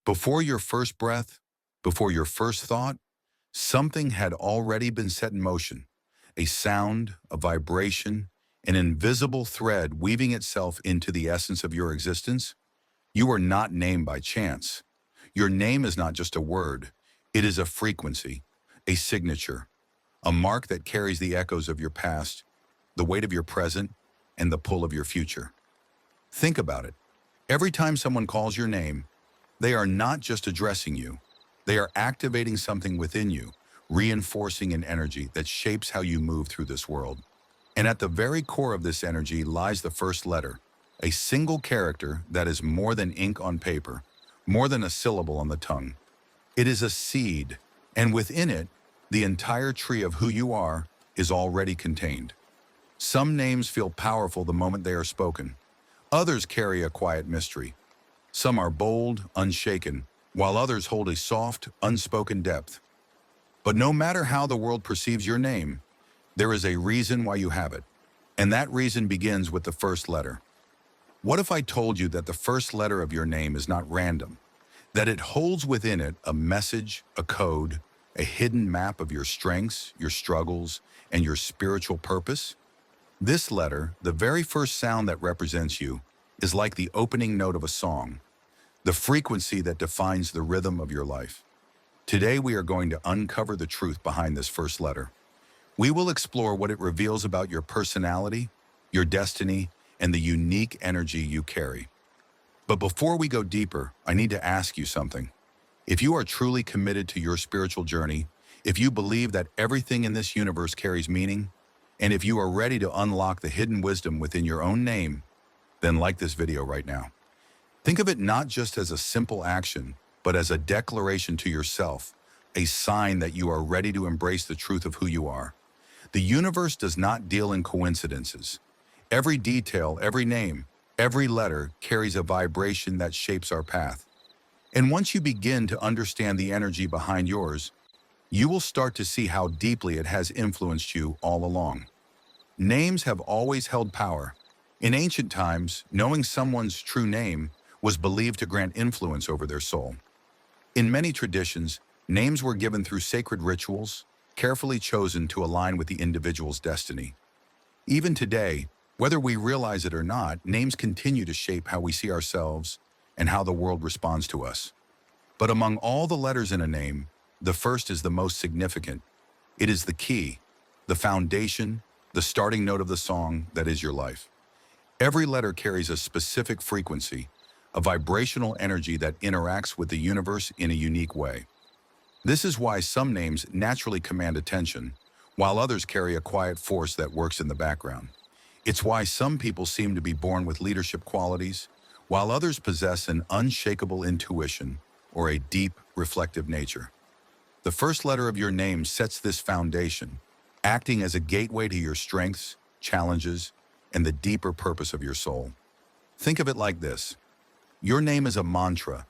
Before your first breath, before your first thought, something had already been set in motion. A sound, a vibration, an invisible thread weaving itself into the essence of your existence. You are not named by chance. Your name is not just a word. It is a frequency, a signature, a mark that carries the echoes of your past, the weight of your present, and the pull of your future. Think about it. Every time someone calls your name, they are not just addressing you. They are activating something within you, reinforcing an energy that shapes how you move through this world. And at the very core of this energy lies the first letter, a single character that is more than ink on paper, more than a syllable on the tongue. It is a seed, and within it, the entire tree of who you are is already contained. Some names feel powerful the moment they are spoken. Others carry a quiet mystery. Some are bold, unshaken, while others hold a soft, unspoken depth. But no matter how the world perceives your name, there is a reason why you have it. And that reason begins with the first letter. What if I told you that the first letter of your name is not random? That it holds within it a message, a code, a hidden map of your strengths, your struggles, and your spiritual purpose? This letter, the very first sound that represents you, is like the opening note of a song, the frequency that defines the rhythm of your life. Today we are going to uncover the truth behind this first letter. We will explore what it reveals about your personality, your destiny, and the unique energy you carry. But before we go deeper, I need to ask you something. If you are truly committed to your spiritual journey, if you believe that everything in this universe carries meaning, and if you are ready to unlock the hidden wisdom within your own name, then like this video right now. Think of it not just as a simple action, but as a declaration to yourself, a sign that you are ready to embrace the truth of who you are. The universe does not deal in coincidences. Every detail, every name, every letter carries a vibration that shapes our path. And once you begin to understand the energy behind yours, you will start to see how deeply it has influenced you all along. Names have always held power. In ancient times, knowing someone's true name was believed to grant influence over their soul. In many traditions, names were given through sacred rituals, carefully chosen to align with the individual's destiny. Even today, whether we realize it or not, names continue to shape how we see ourselves and how the world responds to us. But among all the letters in a name, the first is the most significant. It is the key, the foundation, the starting note of the song that is your life. Every letter carries a specific frequency, a vibrational energy that interacts with the universe in a unique way. This is why some names naturally command attention, while others carry a quiet force that works in the background. It's why some people seem to be born with leadership qualities, while others possess an unshakable intuition or a deep, reflective nature. The first letter of your name sets this foundation, acting as a gateway to your strengths, challenges, and the deeper purpose of your soul. Think of it like this. Your name is a mantra,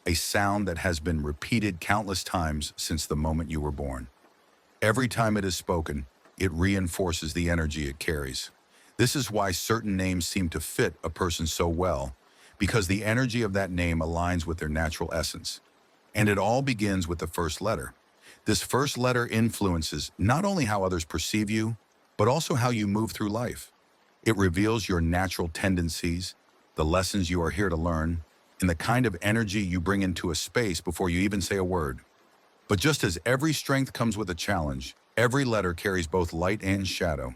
a sound that has been repeated countless times since the moment you were born. Every time it is spoken, it reinforces the energy it carries. This is why certain names seem to fit a person so well, because the energy of that name aligns with their natural essence. And it all begins with the first letter. This first letter influences not only how others perceive you, but also how you move through life. It reveals your natural tendencies, the lessons you are here to learn, and the kind of energy you bring into a space before you even say a word. But just as every strength comes with a challenge, every letter carries both light and shadow.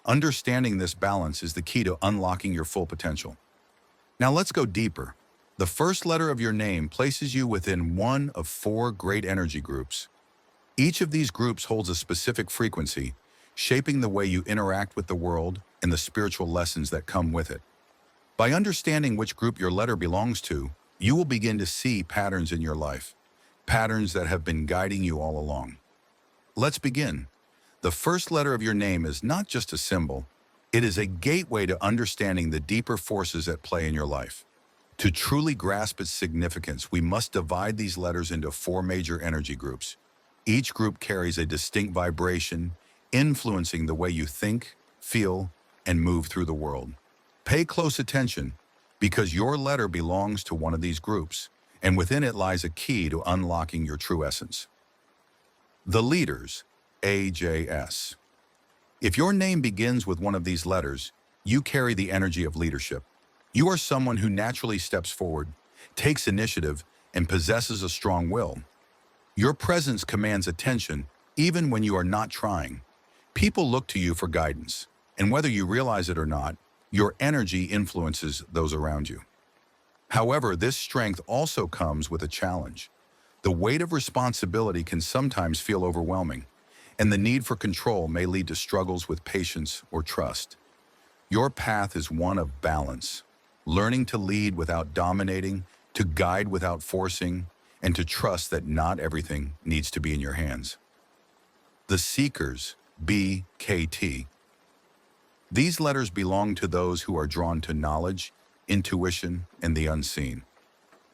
Understanding this balance is the key to unlocking your full potential. Now let's go deeper. The first letter of your name places you within one of 4 great energy groups. Each of these groups holds a specific frequency, shaping the way you interact with the world and the spiritual lessons that come with it. By understanding which group your letter belongs to, you will begin to see patterns in your life, patterns that have been guiding you all along. Let's begin. The first letter of your name is not just a symbol, it is a gateway to understanding the deeper forces at play in your life. To truly grasp its significance, we must divide these letters into 4 major energy groups. Each group carries a distinct vibration, influencing the way you think, feel, and move through the world. Pay close attention, because your letter belongs to one of these groups, and within it lies a key to unlocking your true essence. The leaders, AJS. If your name begins with one of these letters, you carry the energy of leadership. You are someone who naturally steps forward, takes initiative, and possesses a strong will. Your presence commands attention even when you are not trying. People look to you for guidance, and whether you realize it or not, your energy influences those around you. However, this strength also comes with a challenge. The weight of responsibility can sometimes feel overwhelming, and the need for control may lead to struggles with patience or trust. Your path is one of balance, learning to lead without dominating, to guide without forcing, and to trust that not everything needs to be in your hands. The Seekers, BKT. These letters belong to those who are drawn to knowledge, intuition, and the unseen.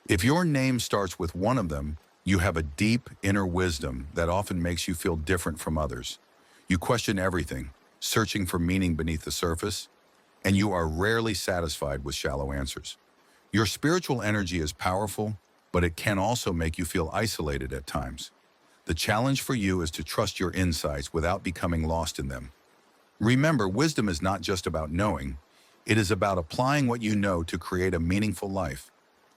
If your name starts with one of them, you have a deep inner wisdom that often makes you feel different from others. You question everything, searching for meaning beneath the surface, and you are rarely satisfied with shallow answers. Your spiritual energy is powerful, but it can also make you feel isolated at times. The challenge for you is to trust your insights without becoming lost in them. Remember, wisdom is not just about knowing, it is about applying what you know to create a meaningful life.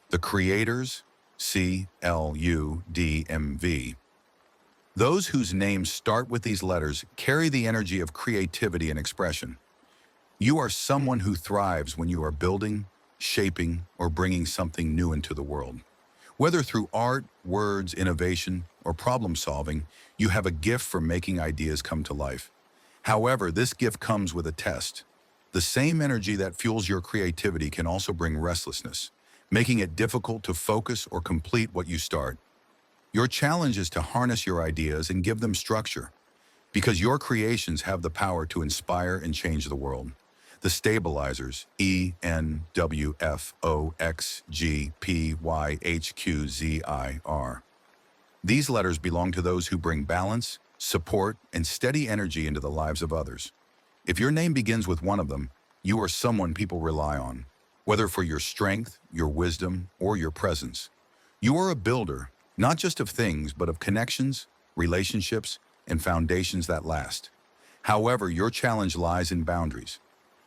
The Creators, CLUDMV. Those whose names start with these letters carry the energy of creativity and expression. You are someone who thrives when you are building, shaping, or bringing something new into the world. Whether through art, words, innovation, or problem solving, you have a gift for making ideas come to life. However, this gift comes with a test. The same energy that fuels your creativity can also bring restlessness, making it difficult to focus or complete what you start. Your challenge is to harness your ideas and give them structure, because your creations have the power to inspire and change the world. The stabilizers, ENWFOXGPYHQZIR. These letters belong to those who bring balance, support, and steady energy into the lives of others. If your name begins with one of them, you are someone people rely on, whether for your strength, your wisdom, or your presence. You are a builder, not just of things, but of connections, relationships, and foundations that last. However, your challenge lies in boundaries.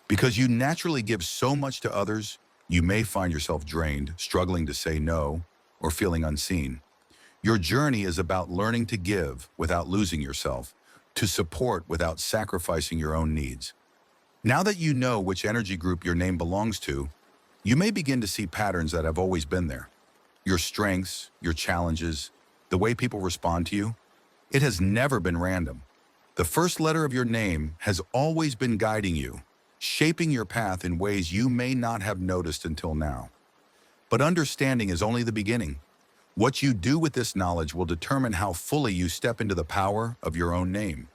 Because you naturally give so much to others, you may find yourself drained, struggling to say no, or feeling unseen. Your journey is about learning to give without losing yourself, to support without sacrificing your own needs. Now that you know which energy group your name belongs to, you may begin to see patterns that have always been there. Your strengths, your challenges, the way people respond to you, it has never been random. The first letter of your name has always been guiding you, shaping your path in ways you may not have noticed until now. But understanding is only the beginning. What you do with this knowledge will determine how fully you step into the power of your own name.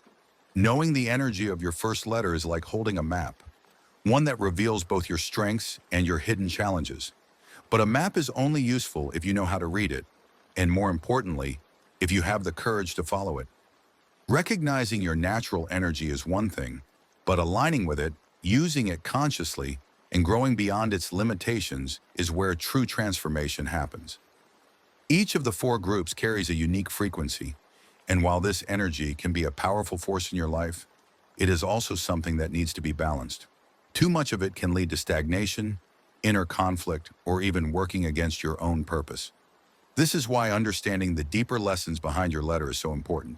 Knowing the energy of your first letter is like holding a map, one that reveals both your strengths and your hidden challenges. But a map is only useful if you know how to read it, and more importantly, if you have the courage to follow it. Recognizing your natural energy is one thing, but aligning with it, using it consciously, and growing beyond its limitations is where true transformation happens. Each of the four groups carries a unique frequency, and while this energy can be a powerful force in your life, it is also something that needs to be balanced. Too much of it can lead to stagnation, inner conflict, or even working against your own purpose. This is why understanding the deeper lessons behind your letter is so important.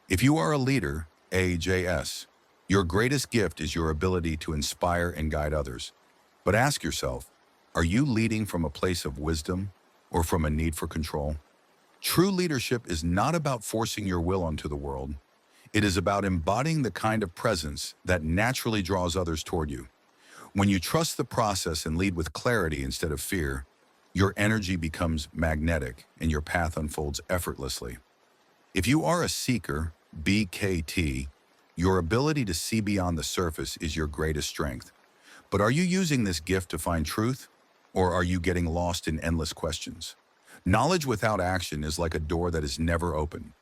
If you are a leader, AJS, your greatest gift is your ability to inspire and guide others. But ask yourself, are you leading from a place of wisdom or from a need for control? True leadership is not about forcing your will onto the world. It is about embodying the kind of presence that naturally draws others toward you. When you trust the process and lead with clarity instead of fear, your energy becomes magnetic and your path unfolds effortlessly. If you are a seeker, BKT, your ability to see beyond the surface is your greatest strength. But are you using this gift to find truth, or are you getting lost in endless questions? Knowledge without action is like a door that is never open.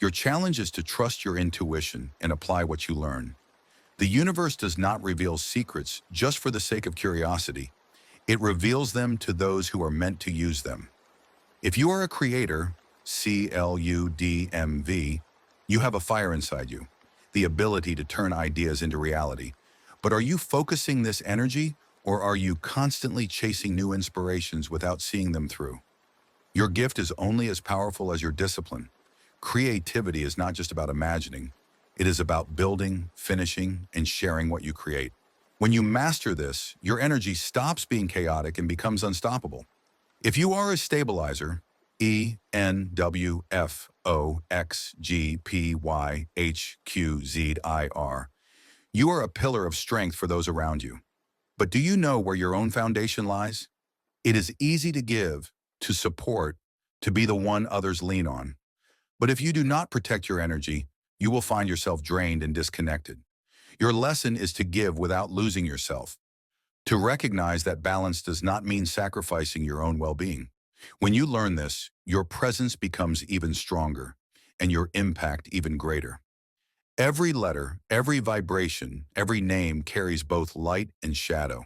Your challenge is to trust your intuition and apply what you learn. The universe does not reveal secrets just for the sake of curiosity. It reveals them to those who are meant to use them. If you are a creator, CLUDMV, you have a fire inside you, the ability to turn ideas into reality. But are you focusing this energy, or are you constantly chasing new inspirations without seeing them through? Your gift is only as powerful as your discipline. Creativity is not just about imagining. It is about building, finishing, and sharing what you create. When you master this, your energy stops being chaotic and becomes unstoppable. If you are a stabilizer, ENWFOXGPYHQZIR, you are a pillar of strength for those around you. But do you know where your own foundation lies? It is easy to give, to support, to be the one others lean on. But if you do not protect your energy, you will find yourself drained and disconnected. Your lesson is to give without losing yourself, to recognize that balance does not mean sacrificing your own well-being. When you learn this, your presence becomes even stronger and your impact even greater. Every letter, every vibration, every name carries both light and shadow.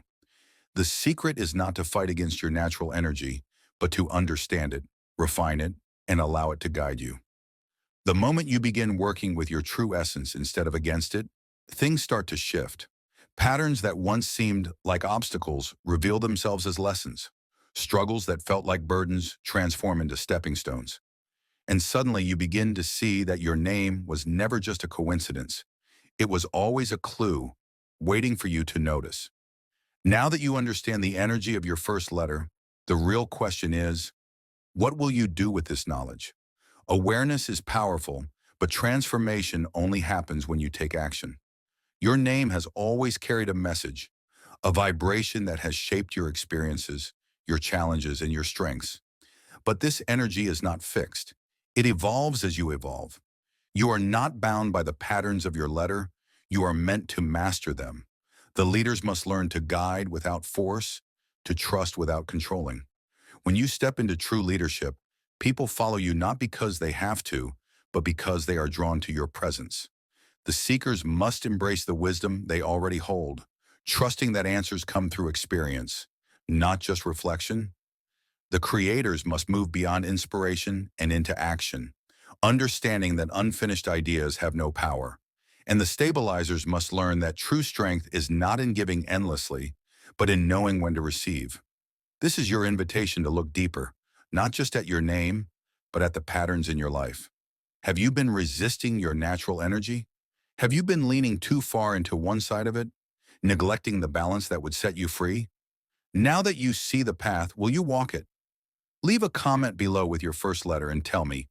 The secret is not to fight against your natural energy, but to understand it, refine it, and allow it to guide you. The moment you begin working with your true essence instead of against it, things start to shift. Patterns that once seemed like obstacles reveal themselves as lessons. Struggles that felt like burdens transform into stepping stones. And suddenly you begin to see that your name was never just a coincidence. It was always a clue waiting for you to notice. Now that you understand the energy of your first letter, the real question is, what will you do with this knowledge? Awareness is powerful, but transformation only happens when you take action. Your name has always carried a message, a vibration that has shaped your experiences, your challenges, and your strengths. But this energy is not fixed. It evolves as you evolve. You are not bound by the patterns of your letter. You are meant to master them. The leaders must learn to guide without force, to trust without controlling. When you step into true leadership, people follow you not because they have to, but because they are drawn to your presence. The seekers must embrace the wisdom they already hold, trusting that answers come through experience, not just reflection. The creators must move beyond inspiration and into action, understanding that unfinished ideas have no power. And the stabilizers must learn that true strength is not in giving endlessly, but in knowing when to receive. This is your invitation to look deeper, not just at your name, but at the patterns in your life. Have you been resisting your natural energy? Have you been leaning too far into one side of it, neglecting the balance that would set you free? Now that you see the path, will you walk it? Leave a comment below with your first letter and tell me,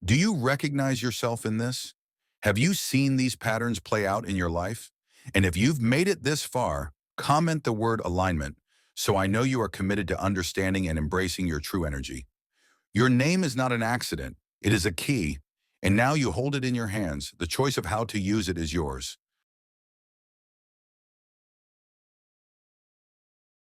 do you recognize yourself in this? Have you seen these patterns play out in your life? And if you've made it this far, comment the word alignment so I know you are committed to understanding and embracing your true energy. Your name is not an accident. It is a key. And now you hold it in your hands. The choice of how to use it is yours.